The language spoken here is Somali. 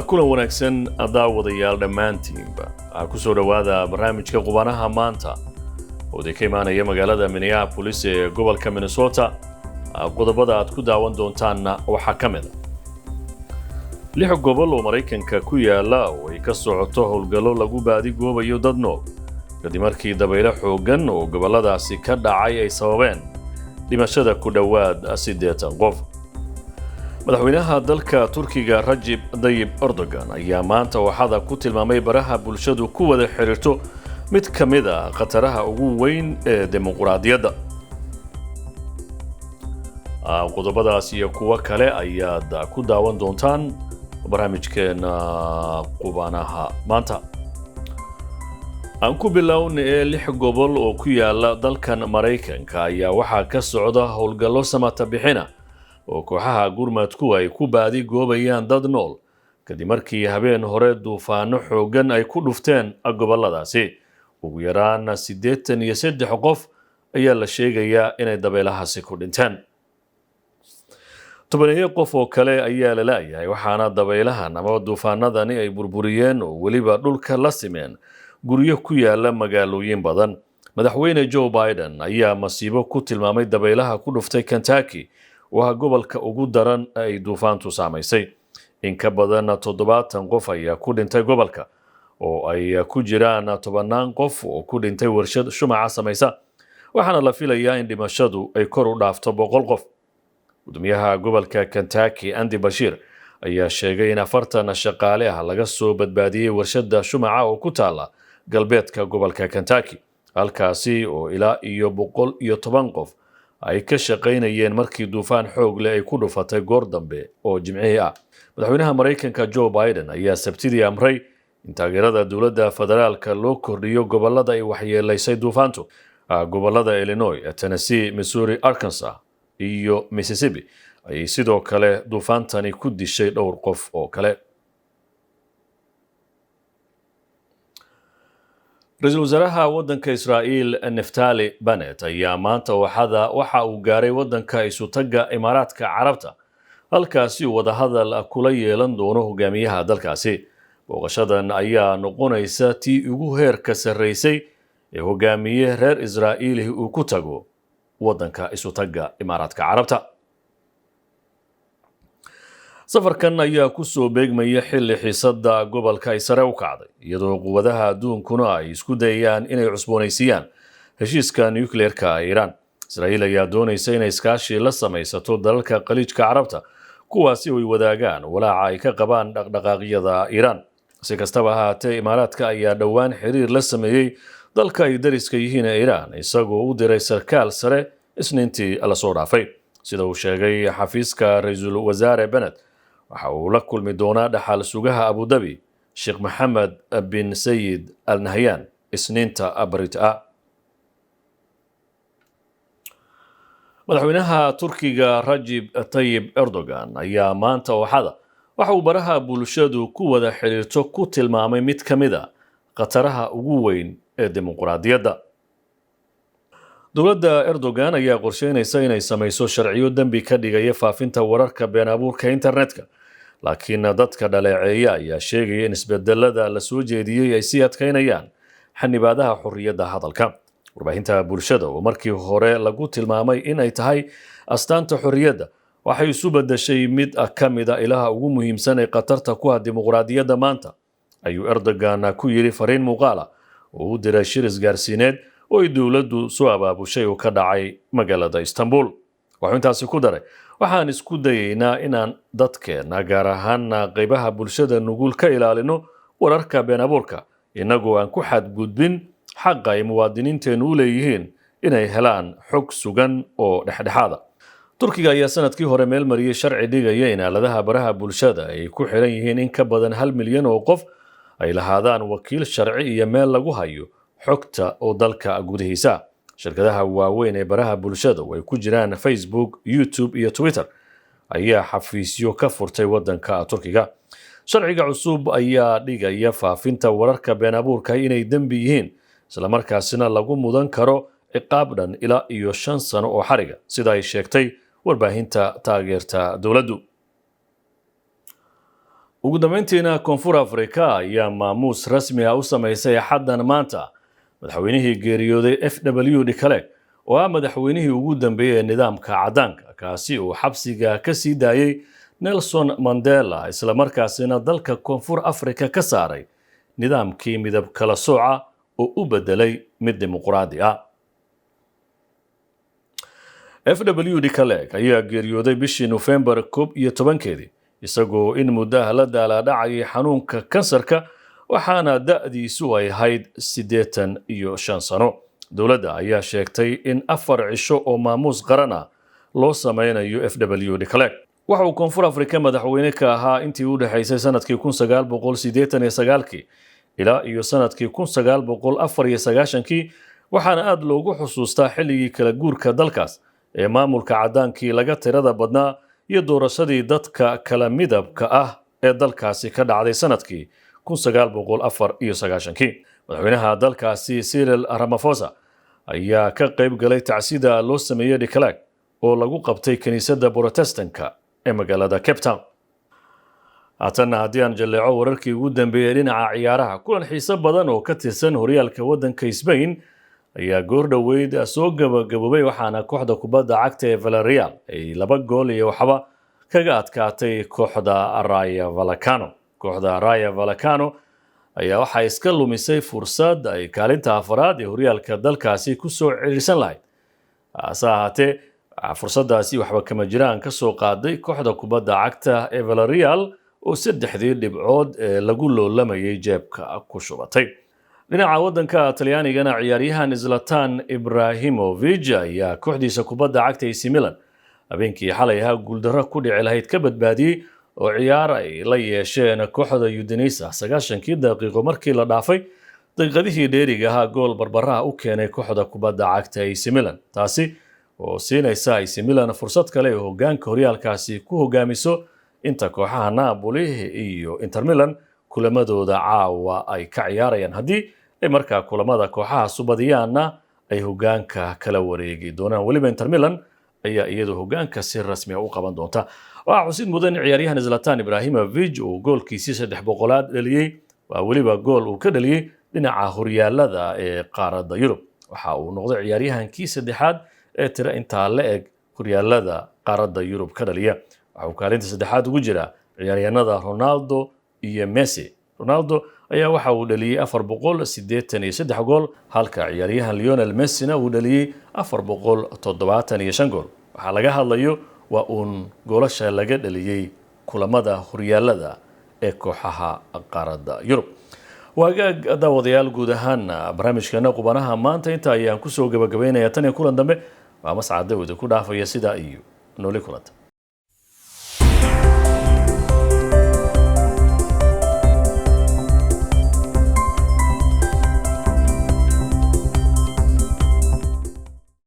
kulan wanaagsan daawadayaal dhammaantiinba ku soo dhawaada barnaamijka qubanaha maanta oo ka imaanaya magaalada Minneapolis ee gobolka Minnesota. qodobada aad ku daawan doontaanna waxaa ka mid ah 6 gobol oo Mareykanka ku yaala oo ay ka socoto howlgallo lagu baadi goobayo dad nool kadib markii dabaylo xooggan oo goboladaasi ka dhacay ay sababeen dhimashada ku dhawaad 8 qof. madaxweynaha dalka Turkiga Recep Tayyip Erdogan ayaa maanta waxaad ku tilmaamay baraha bulshadu ku wada xiriirto mid ka mid ah qataraha ugu weyn ee dimuqraadiyadda. qodobadaas iyo kuwa kale ayaad ku daawan doontaan barnaamijkeena qubanaha maanta. aan ku bilownay 6 gobol oo ku yaala dalkan Mareykanka ayaa waxaa ka socda howlgallo samata bixina oo kooxaha gurmadku ay ku baadi goobayaan dad nool kadib markii habeen hore duufaano xooggan ay ku dhufteen goboladaasi. ugu yaraan 83 qof ayaa la sheegayaa inay dabeelahaasi ku dhinteen. 10 qof oo kale ayaa la laayahay waxaana dabeelahan ama duufaanadani ay burburiyeen oo weliba dhulka la simeen guryo ku yaala magaalooyin badan. madaxweyne Joe Biden ayaa masiibo ku tilmaamay dabeelaha ku dhuftay Kentucky waa gobolka ugu daran ay duufaantu saamaysay. in ka badan 70 qof ayaa ku dhintay gobolka oo ay ku jiraan 10 qof oo ku dhintay warshad shumaca samaysa waxaana la filayaa in dhimashadu ay kor u dhaafto 100 qof. gudoomiyaha gobolka Kentucky Andy Beshear ayaa sheegay in 40 shaqaale ah laga soo badbaadiyay warshada shumaca oo ku taala galbeedka gobolka Kentucky halkaasi oo ilaa iyo 110 qof ay ka shaqaynayeen markii duufaan xoog leh ay ku dhufatay goor dambe oo Jimcihii ah. madaxweynaha Mareykanka Joe Biden ayaa Sabtidii amray in taageerada dowladda federaalka loo kordhiyo gobolada ay waxyeelaysay duufaantu. gobolada Illinois, Tennessee, Missouri, Arkansas iyo Mississippi ay sidoo kale duufaantani ku dishay dhowr qof oo kale. Ra'iisul Wasaaraha waddanka Israa'iil Naftali Bennett ayaa maanta waxa uu gaaray waddanka Isutaga Imaaraadka Carabta halkaasi uu wada hadal kula yeelan doono hogaamiyaha dalkaasi. booqashadan ayaa noqonaysa tii ugu heerka sareysay ee hogaamiye reer Israa'iil uu ku tago waddanka Isutaga Imaaraadka Carabta. safarkan ayaa ku soo beegmaya xilli xiisada gobolka ay sare u kacday iyadoo quwadaha adduunkuna ay isku dayayaan inay cusboonaysiiyaan heshiiska nuclear-ka Iran. Israa'iil ayaa doonaysa inay iskaashi la samaysato dalalka Khaliijka Carabta kuwaasi oo ay wadaagaan walaaca ay ka qabaan dhaqdhaqaaqyada Iran. si kastaba ha ahaatee Imaaraadka ayaa dhowaan xiriir la sameeyay dalka ay dariska yihiin Iran isagoo u diray sarkaal sare Isniintii la soo dhaafay. sida uu sheegay xafiiska Ra'iisul Wasaare Bennett waxa uu la kulmi doonaa dhaxal sugaha Abu Dhabi Sheikh Mohammed bin Zayed Al Nahyan Isniinta Abrita. madaxweynaha Turkiga Recep Tayyip Erdogan ayaa maanta waxa uu baraha bulshadu ku wada xiriirto ku tilmaamay mid ka mid ah qataraha ugu weyn ee dimuqraadiyadda. dowladda Erdogan ayaa qorsheynaysa inay samayso sharciyo dambi ka dhigaya faafinta wararka been abuurka internetka laakiin dadka dhaleeceeya ayaa sheegaya in isbedelada la soo jeediyay ay sii adkaynayaan xanibaadaha xorriyadda hadalka. warbaahinta bulshada oo markii hore lagu tilmaamay in ay tahay astaanta xorriyadda waxay isu bedeshay mid ka mid ah ilaha ugu muhiimsan ee qatarta ku ah dimuqraadiyadda maanta ayuu Erdogan ku yiri fariin muuqaal ah oo u diray shir isgaarsiineed oo ay dowladdu soo abaabushay oo ka dhacay magaalada Istanbul. wuxuu intaasi ku daray waxaan isku dayaynaa inaan dadkeena gaar ahaan qaybaha bulshada nugul ka ilaalino wararka been abuurka inagoo aan ku xadgudbin xaqa ay muwaadiniinteenu u leeyihiin inay helaan xog sugan oo dhexdhexaada. Turkiga ayaa sanadkii hore meel mariyay sharci dhigaya in aaladaha baraha bulshada ay ku xiran yihiin in ka badan 1 milyan oo qof ay lahaadaan wakiil sharci iyo meel lagu hayo xogta oo dalka gudihiisa. shirkadaha waaweyn ee baraha bulshada oo ay ku jiraan Facebook, YouTube iyo Twitter ayaa xafiisyo ka furtay waddanka Turkiga. sharciga cusub ayaa dhigaya faafinta wararka been abuurka inay dambi yihiin isla markaasina lagu mudan karo ciqaab dhan ilaa iyo 5 sano oo xariga sida ay sheegtay warbaahinta taageerta dowladdu. ugu dambeyntiina koonfur afrika ayaa maamuus rasmi ah u samaysay xaddan maanta madaxweynihii geeriyooday FW de Klerk oo ah madaxweynihii ugu dambeeyay ee nidaamka caddaanka kaasi uu xabsiga ka sii daayay Nelson Mandela isla markaasina dalka koonfur afrika ka saaray nidaamkii midab kala sooca oo u bedelay mid dimuqraadi ah. FW de Klerk ayaa geeriyooday bishii November 11 isagoo in muddo la daaladhacayay xanuunka kansarka waxaana da'diisu ay ahayd 85 sano. dowladda ayaa sheegtay in 4 cisho oo maamuus qaran ah loo sameynayo FW de Klerk. waxa uu koonfur afrika madaxweyne ka ahaa intii u dhaxaysay sanadkii 1989 ilaa iyo sanadkii 1994 waxaana aad loogu xusuustaa xilligii kala guurka dalkaas ee maamulka caddaankii laga tirada badnaa iyo doorashadii dadka kala midabka ah ee dalkaasi ka dhacday sanadkii 1994. madaxweynaha dalkaasi Cyril Ramaphosa ayaa ka qayb galay tacsida loo sameeyay de Klerk oo lagu qabtay kaniisadda Protestantka ee magaalada Cape Town. haddana haddii aan jaleeco wararkii ugu dambeeyay dhinaca ciyaaraha kulan xiiso badan oo ka tirsan horyaalka waddanka Spain ayaa goor dhaweyd soo gabagaboobay waxaana kooxda kubadda cagta ee Villarreal ay 2 gool iyo waxba kaga adkaatay kooxda Rayo Vallecano. kooxda Rayo Vallecano ayaa waxa iska lumisay fursad ay kaalinta afraad ee horyaalka dalkaasi ku soo celisan lahayd. ahaatee fursadaasi waxba kama jiraan ka soo qaaday kooxda kubadda cagta ee Villarreal oo 3 dhibcood lagu loolamayay jeebka ku shubatay. dhinaca waddanka Talyaanigana ciyaaryahan Zlatan Ibrahimovic ayaa kooxdiisa kubadda cagta AC Milan habeenkii xalay ahaa guuldarro ku dhici lahayd ka badbaadiyay oo ciyaar ay la yeesheen kooxda Udinese 90 daqiiqo markii la dhaafay daqiiqadihii dheeriga ahaa gool barbaraha u keenay kooxda kubadda cagta AC Milan. taasi oo siinaysa AC Milan fursad kale oo hoggaanka horyaalkaasi ku hogaamiso inta kooxaha Napoli iyo Inter Milan kulamadooda caawa ay ka ciyaarayaan. haddii ay markaa kulamada kooxaha subadiyaana ay hoggaanka kala wareegi doonaan. weliba Inter Milan ayaa iyadu hoggaanka si rasmi ah u qaban doonta. waxaa xusid mudan ciyaaryahan Zlatan Ibrahimovic uu goolkiisii 300aad dhaliyay waa weliba gool uu ka dhaliyay dhinaca horyaalada ee qaaradda Yurub. waxa uu noqday ciyaaryahankii saddexaad ee tira intaa la eg horyaalada qaaradda Yurub ka dhaliya. waxa uu kaalinta saddexaad ugu jira ciyaaryahanada Ronaldo iyo Messi. Ronaldo ayaa waxa uu dhaliyay 483 gool halka ciyaaryahan Lionel Messi uu dhaliyay 475 gool. waxa laga hadlayo waa goolasha laga dhaliyay kulamada horyaalada ee kooxaha qaaradda Yurub. waagaag daawadayaal guud ahaan barnaamijkeena qubanaha maanta inta ayaan ku soo gabagabeynaya tan iyo kulan dambe waa mas'aad dawada ku dhaafaya sida iyo nooli kulanta.